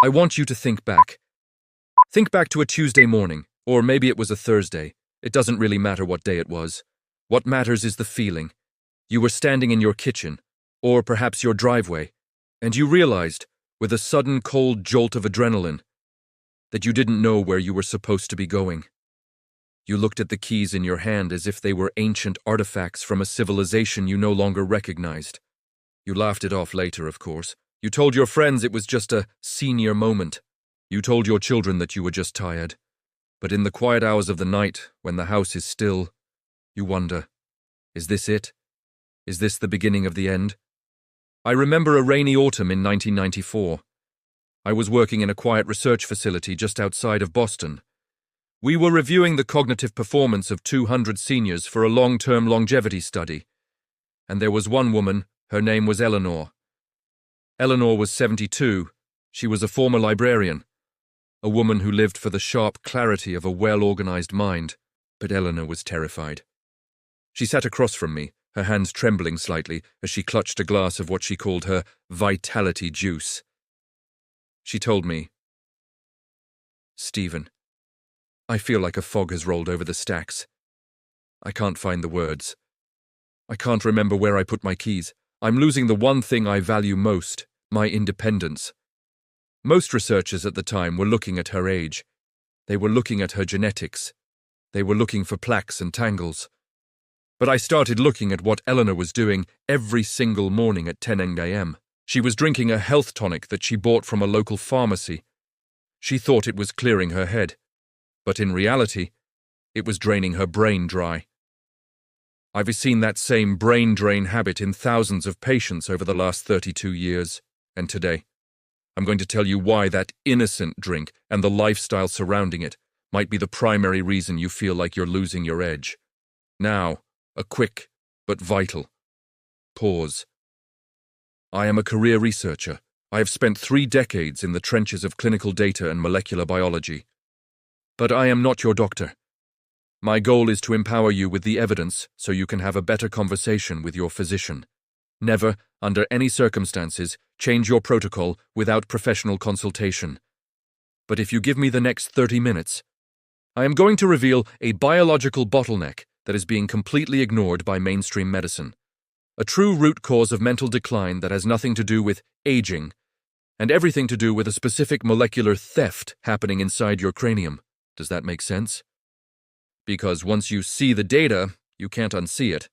I want you to think back. Think back to a Tuesday morning, or maybe it was a Thursday. It doesn't really matter what day it was. What matters is the feeling. You were standing in your kitchen, or perhaps your driveway, and you realized, with a sudden cold jolt of adrenaline, that you didn't know where you were supposed to be going. You looked at the keys in your hand as if they were ancient artifacts from a civilization you no longer recognized. You laughed it off later, of course. You told your friends it was just a senior moment. You told your children that you were just tired. But in the quiet hours of the night, when the house is still, you wonder, is this it? Is this the beginning of the end? I remember a rainy autumn in 1994. I was working in a quiet research facility just outside of Boston. We were reviewing the cognitive performance of 200 seniors for a long-term longevity study. And there was one woman, her name was Eleanor. Eleanor was 72. She was a former librarian, a woman who lived for the sharp clarity of a well-organized mind, but Eleanor was terrified. She sat across from me, her hands trembling slightly as she clutched a glass of what she called her vitality juice. She told me, "Stephen, I feel like a fog has rolled over the stacks. I can't find the words. I can't remember where I put my keys. I'm losing the one thing I value most, my independence." Most researchers at the time were looking at her age. They were looking at her genetics. They were looking for plaques and tangles. But I started looking at what Eleanor was doing every single morning at 10 a.m. She was drinking a health tonic that she bought from a local pharmacy. She thought it was clearing her head, but in reality, it was draining her brain dry. I've seen that same brain drain habit in thousands of patients over the last 32 years, and today, I'm going to tell you why that innocent drink and the lifestyle surrounding it might be the primary reason you feel like you're losing your edge. Now, a quick but vital pause. I am a career researcher. I have spent 3 decades in the trenches of clinical data and molecular biology. But I am not your doctor. My goal is to empower you with the evidence so you can have a better conversation with your physician. Never, under any circumstances, change your protocol without professional consultation. But if you give me the next 30 minutes, I am going to reveal a biological bottleneck that is being completely ignored by mainstream medicine. A true root cause of mental decline that has nothing to do with aging, and everything to do with a specific molecular theft happening inside your cranium. Does that make sense? Because once you see the data, you can't unsee it.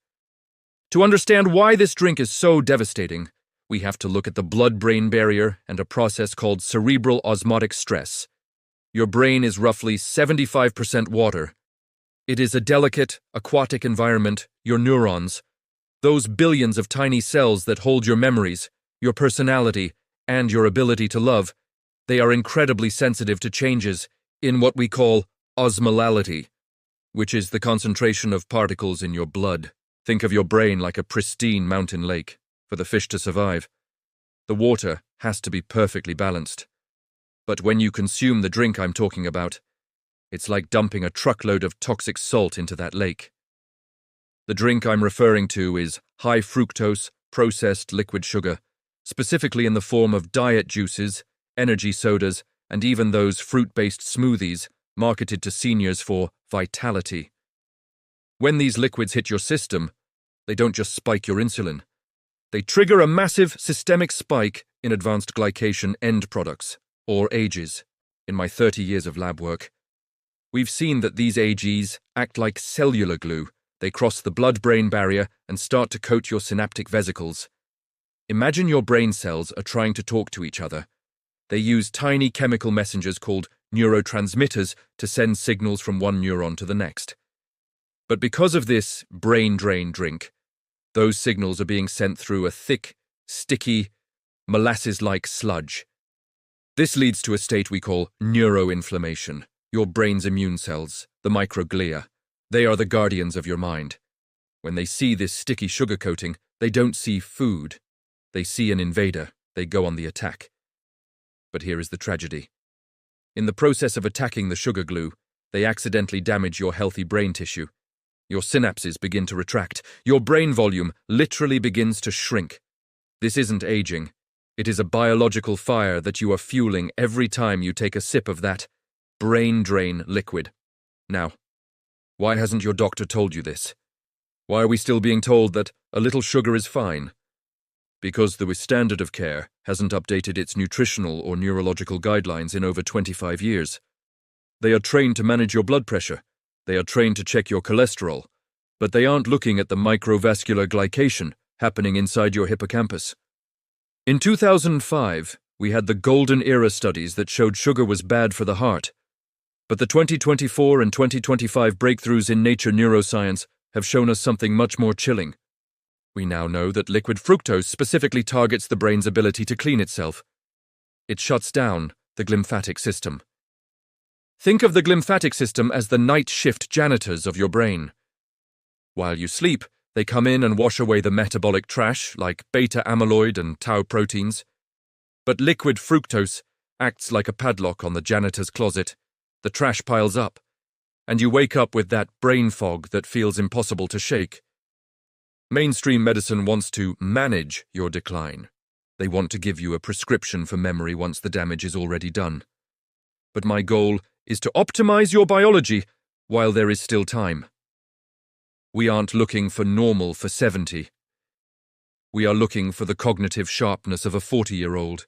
To understand why this drink is so devastating, we have to look at the blood-brain barrier and a process called cerebral osmotic stress. Your brain is roughly 75% water. It is a delicate, aquatic environment, your neurons, those billions of tiny cells that hold your memories, your personality, and your ability to love. They are incredibly sensitive to changes in what we call osmolality, which is the concentration of particles in your blood. Think of your brain like a pristine mountain lake. For the fish to survive, the water has to be perfectly balanced. But when you consume the drink I'm talking about, it's like dumping a truckload of toxic salt into that lake. The drink I'm referring to is high fructose, processed liquid sugar, specifically in the form of diet juices, energy sodas, and even those fruit-based smoothies marketed to seniors for vitality. When these liquids hit your system, they don't just spike your insulin. They trigger a massive systemic spike in advanced glycation end products, or AGEs. In my 30 years of lab work, we've seen that these AGEs act like cellular glue. They cross the blood-brain barrier and start to coat your synaptic vesicles. Imagine your brain cells are trying to talk to each other. They use tiny chemical messengers called neurotransmitters to send signals from one neuron to the next. But because of this brain drain drink, those signals are being sent through a thick, sticky, molasses-like sludge. This leads to a state we call neuroinflammation. Your brain's immune cells, the microglia, they are the guardians of your mind. When they see this sticky sugar coating, they don't see food. They see an invader. They go on the attack. But here is the tragedy. In the process of attacking the sugar glue, they accidentally damage your healthy brain tissue. Your synapses begin to retract. Your brain volume literally begins to shrink. This isn't aging. It is a biological fire that you are fueling every time you take a sip of that brain drain liquid. Now, why hasn't your doctor told you this? Why are we still being told that a little sugar is fine? Because the standard of care hasn't updated its nutritional or neurological guidelines in over 25 years. They are trained to manage your blood pressure. They are trained to check your cholesterol. But they aren't looking at the microvascular glycation happening inside your hippocampus. In 2005, we had the golden era studies that showed sugar was bad for the heart. But the 2024 and 2025 breakthroughs in Nature Neuroscience have shown us something much more chilling. We now know that liquid fructose specifically targets the brain's ability to clean itself. It shuts down the glymphatic system. Think of the glymphatic system as the night shift janitors of your brain. While you sleep, they come in and wash away the metabolic trash like beta amyloid and tau proteins. But liquid fructose acts like a padlock on the janitor's closet. The trash piles up, and you wake up with that brain fog that feels impossible to shake. Mainstream medicine wants to manage your decline. They want to give you a prescription for memory once the damage is already done. But my goal is to optimize your biology while there is still time. We aren't looking for normal for 70. We are looking for the cognitive sharpness of a 40-year-old.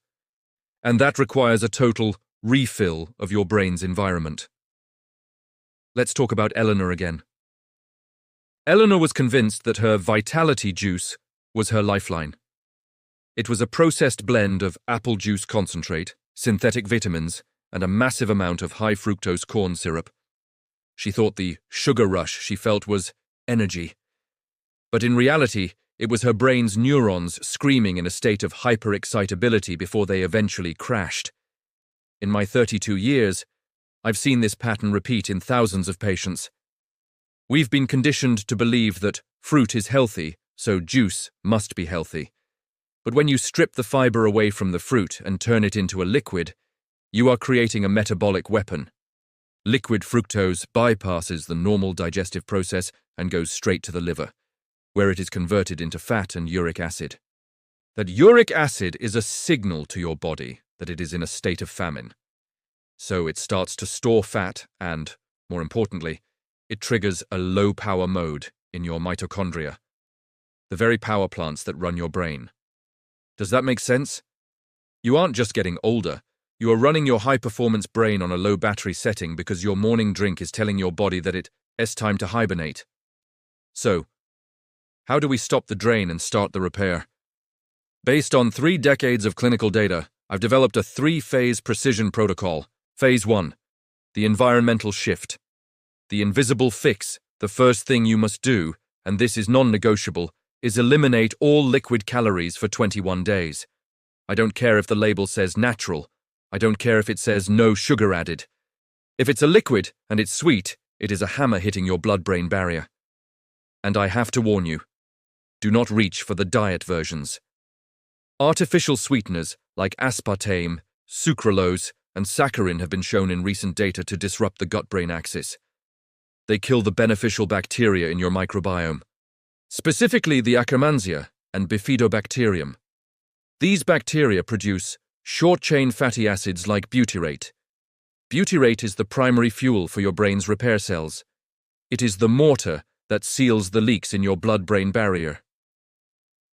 And that requires a total refill of your brain's environment. Let's talk about Eleanor again. Eleanor was convinced that her vitality juice was her lifeline. It was a processed blend of apple juice concentrate, synthetic vitamins, and a massive amount of high fructose corn syrup. She thought the sugar rush she felt was energy. But in reality, it was her brain's neurons screaming in a state of hyperexcitability before they eventually crashed. In my 32 years, I've seen this pattern repeat in thousands of patients. We've been conditioned to believe that fruit is healthy, so juice must be healthy. But when you strip the fiber away from the fruit and turn it into a liquid, you are creating a metabolic weapon. Liquid fructose bypasses the normal digestive process and goes straight to the liver, where it is converted into fat and uric acid. That uric acid is a signal to your body that it is in a state of famine. So it starts to store fat and, more importantly, it triggers a low-power mode in your mitochondria, the very power plants that run your brain. Does that make sense? You aren't just getting older, you are running your high-performance brain on a low battery setting because your morning drink is telling your body that it's time to hibernate. So, how do we stop the drain and start the repair? Based on 3 decades of clinical data, I've developed a 3-phase precision protocol. Phase 1, the environmental shift. The invisible fix, the first thing you must do, and this is non-negotiable, is eliminate all liquid calories for 21 days. I don't care if the label says natural. I don't care if it says no sugar added. If it's a liquid and it's sweet, it is a hammer hitting your blood-brain barrier. And I have to warn you, do not reach for the diet versions. Artificial sweeteners like aspartame, sucralose, and saccharin have been shown in recent data to disrupt the gut-brain axis. They kill the beneficial bacteria in your microbiome, specifically the Akkermansia and Bifidobacterium. These bacteria produce short-chain fatty acids like butyrate. Butyrate is the primary fuel for your brain's repair cells. It is the mortar that seals the leaks in your blood-brain barrier.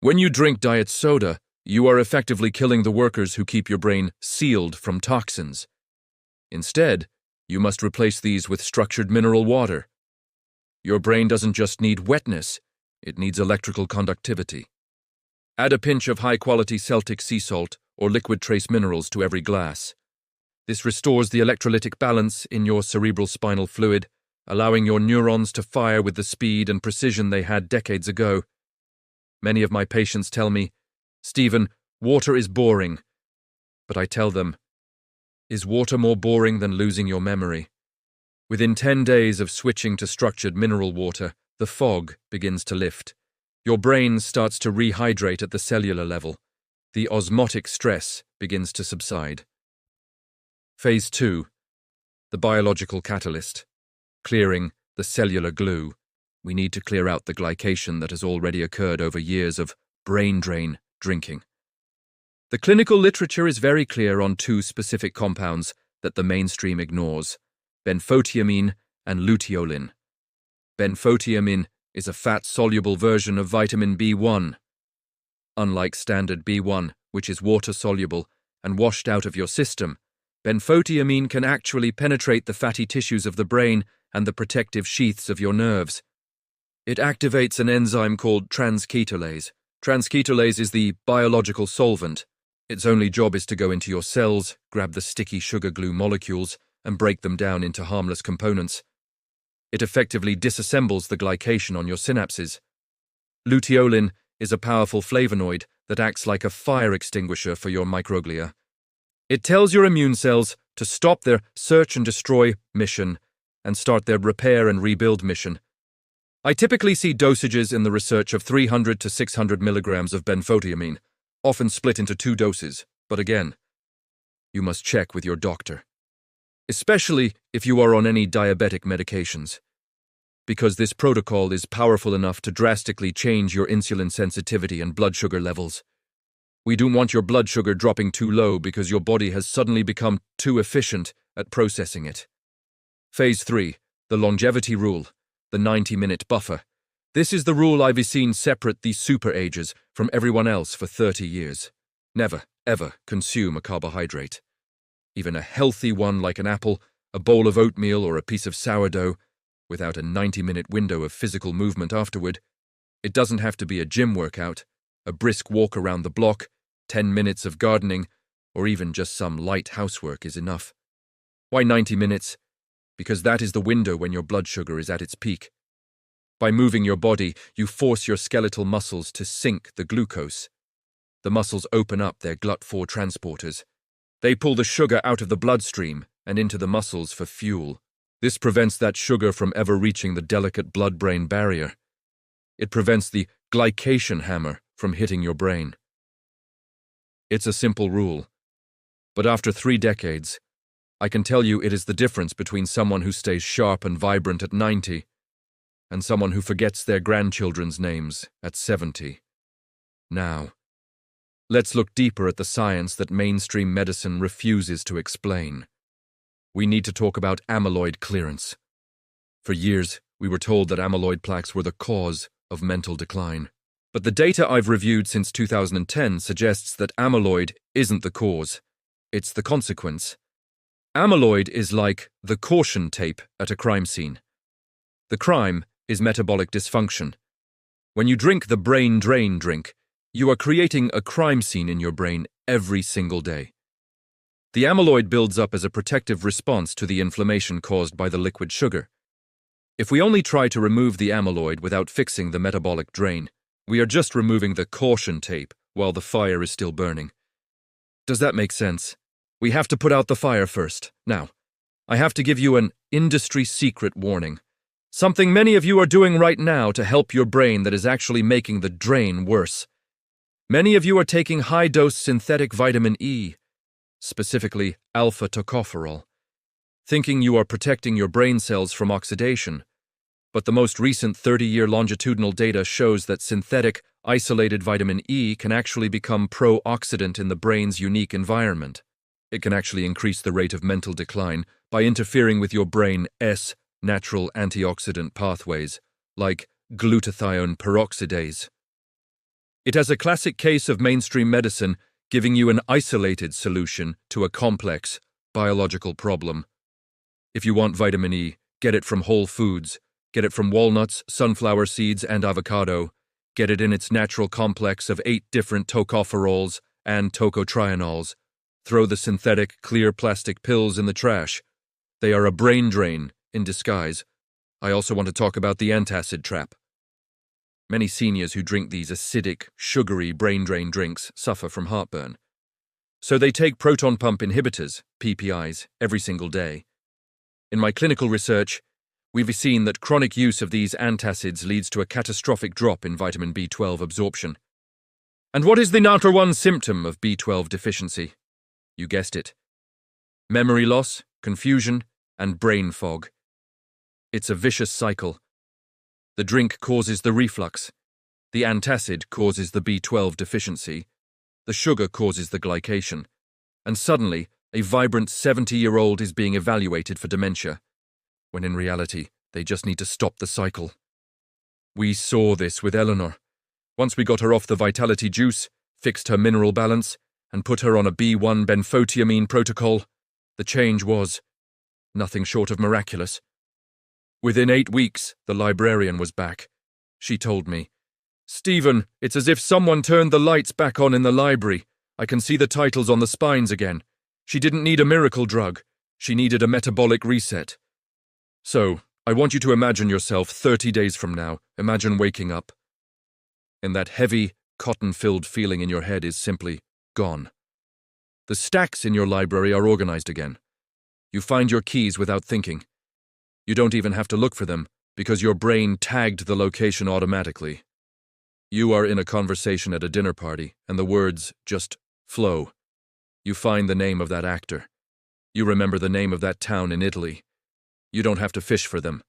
When you drink diet soda, you are effectively killing the workers who keep your brain sealed from toxins. Instead, you must replace these with structured mineral water. Your brain doesn't just need wetness, it needs electrical conductivity. Add a pinch of high-quality Celtic sea salt or liquid trace minerals to every glass. This restores the electrolytic balance in your cerebral spinal fluid, allowing your neurons to fire with the speed and precision they had decades ago. Many of my patients tell me, "Stephen, water is boring." But I tell them, is water more boring than losing your memory? Within 10 days of switching to structured mineral water, the fog begins to lift. Your brain starts to rehydrate at the cellular level. The osmotic stress begins to subside. Phase 2. The biological catalyst. Clearing the cellular glue. We need to clear out the glycation that has already occurred over years of brain drain drinking. The clinical literature is very clear on two specific compounds that the mainstream ignores: benfotiamine and luteolin. Benfotiamine is a fat-soluble version of vitamin B1. Unlike standard B1, which is water-soluble and washed out of your system, benfotiamine can actually penetrate the fatty tissues of the brain and the protective sheaths of your nerves. It activates an enzyme called transketolase. Transketolase is the biological solvent. Its only job is to go into your cells, grab the sticky sugar glue molecules, and break them down into harmless components. It effectively disassembles the glycation on your synapses. Luteolin is a powerful flavonoid that acts like a fire extinguisher for your microglia. It tells your immune cells to stop their search and destroy mission and start their repair and rebuild mission. I typically see dosages in the research of 300 to 600 milligrams of benfotiamine, often split into 2 doses, but again, you must check with your doctor, especially if you are on any diabetic medications, because this protocol is powerful enough to drastically change your insulin sensitivity and blood sugar levels. We don't want your blood sugar dropping too low because your body has suddenly become too efficient at processing it. Phase 3, the longevity rule, the 90-minute buffer. This is the rule I've seen separate the super ages from everyone else for 30 years. Never, ever consume a carbohydrate. Even a healthy one like an apple, a bowl of oatmeal, or a piece of sourdough, without a 90-minute window of physical movement afterward. It doesn't have to be a gym workout, a brisk walk around the block, 10 minutes of gardening, or even just some light housework is enough. Why 90 minutes? Because that is the window when your blood sugar is at its peak. By moving your body, you force your skeletal muscles to sink the glucose. The muscles open up their GLUT4 transporters. They pull the sugar out of the bloodstream and into the muscles for fuel. This prevents that sugar from ever reaching the delicate blood-brain barrier. It prevents the glycation hammer from hitting your brain. It's a simple rule, but after 3 decades, I can tell you it is the difference between someone who stays sharp and vibrant at 90 and someone who forgets their grandchildren's names at 70. Now, let's look deeper at the science that mainstream medicine refuses to explain. We need to talk about amyloid clearance. For years, we were told that amyloid plaques were the cause of mental decline. But the data I've reviewed since 2010 suggests that amyloid isn't the cause, it's the consequence. Amyloid is like the caution tape at a crime scene. The crime is metabolic dysfunction. When you drink the brain drain drink, you are creating a crime scene in your brain every single day. The amyloid builds up as a protective response to the inflammation caused by the liquid sugar. If we only try to remove the amyloid without fixing the metabolic drain, we are just removing the caution tape while the fire is still burning. Does that make sense? We have to put out the fire first. Now, I have to give you an industry secret warning. Something many of you are doing right now to help your brain that is actually making the drain worse. Many of you are taking high-dose synthetic vitamin E, specifically alpha-tocopherol, thinking you are protecting your brain cells from oxidation. But the most recent 30-year longitudinal data shows that synthetic, isolated vitamin E can actually become pro-oxidant in the brain's unique environment. It can actually increase the rate of mental decline by interfering with your brain's natural antioxidant pathways, like glutathione peroxidase. It has a classic case of mainstream medicine giving you an isolated solution to a complex biological problem. If you want vitamin E, get it from whole foods. Get it from walnuts, sunflower seeds, and avocado. Get it in its natural complex of 8 different tocopherols and tocotrienols. Throw the synthetic, clear plastic pills in the trash. They are a brain drain in disguise. I also want to talk about the antacid trap. Many seniors who drink these acidic, sugary brain drain drinks suffer from heartburn. So they take proton pump inhibitors, PPIs, every single day. In my clinical research, we've seen that chronic use of these antacids leads to a catastrophic drop in vitamin B12 absorption. And what is the number 1 symptom of B12 deficiency? You guessed it. Memory loss, confusion, and brain fog. It's a vicious cycle. The drink causes the reflux. The antacid causes the B12 deficiency. The sugar causes the glycation. And suddenly, a vibrant 70-year-old is being evaluated for dementia, when in reality, they just need to stop the cycle. We saw this with Eleanor. Once we got her off the vitality juice, fixed her mineral balance, and put her on a B1 benfotiamine protocol, the change was nothing short of miraculous. Within 8 weeks, the librarian was back. She told me, "Stephen, it's as if someone turned the lights back on in the library. I can see the titles on the spines again. She didn't need a miracle drug. She needed a metabolic reset." So, I want you to imagine yourself 30 days from now. Imagine waking up. And that heavy, cotton-filled feeling in your head is simply gone. The stacks in your library are organized again. You find your keys without thinking. You don't even have to look for them, because your brain tagged the location automatically. You are in a conversation at a dinner party, and the words just flow. You find the name of that actor. You remember the name of that town in Italy. You don't have to fish for them.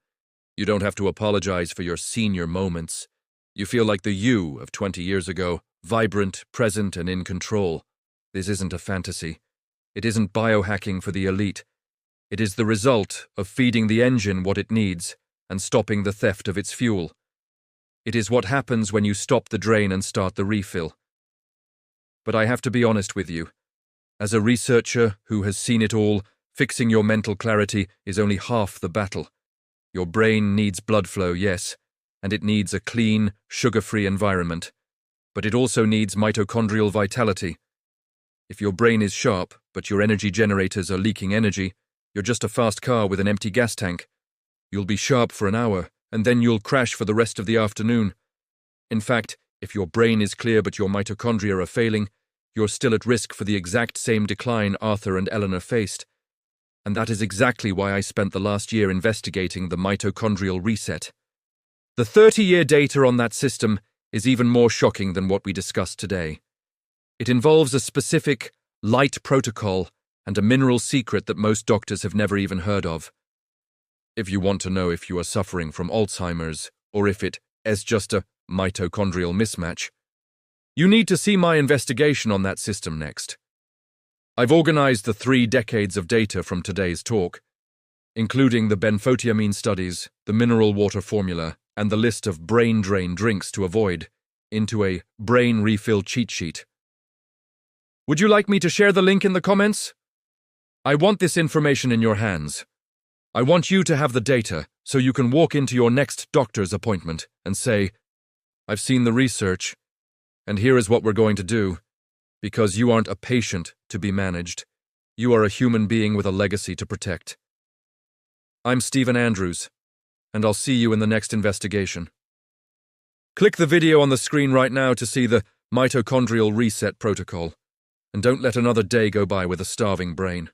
You don't have to apologize for your senior moments. You feel like the you of 20 years ago, vibrant, present, and in control. This isn't a fantasy. It isn't biohacking for the elite. It is the result of feeding the engine what it needs and stopping the theft of its fuel. It is what happens when you stop the drain and start the refill. But I have to be honest with you. As a researcher who has seen it all, fixing your mental clarity is only half the battle. Your brain needs blood flow, yes, and it needs a clean, sugar-free environment. But it also needs mitochondrial vitality. If your brain is sharp, but your energy generators are leaking energy, you're just a fast car with an empty gas tank. You'll be sharp for an hour, and then you'll crash for the rest of the afternoon. In fact, if your brain is clear but your mitochondria are failing, you're still at risk for the exact same decline Arthur and Eleanor faced. And that is exactly why I spent the last year investigating the mitochondrial reset. The 30-year data on that system is even more shocking than what we discussed today. It involves a specific, light protocol and a mineral secret that most doctors have never even heard of. If you want to know if you are suffering from Alzheimer's or if it is just a mitochondrial mismatch, you need to see my investigation on that system next. I've organized the 3 decades of data from today's talk, including the benfotiamine studies, the mineral water formula, and the list of brain drain drinks to avoid, into a brain refill cheat sheet. Would you like me to share the link in the comments? I want this information in your hands. I want you to have the data so you can walk into your next doctor's appointment and say, "I've seen the research, and here is what we're going to do." Because you aren't a patient to be managed. You are a human being with a legacy to protect. I'm Stephen Andrews, and I'll see you in the next investigation. Click the video on the screen right now to see the mitochondrial reset protocol, and don't let another day go by with a starving brain.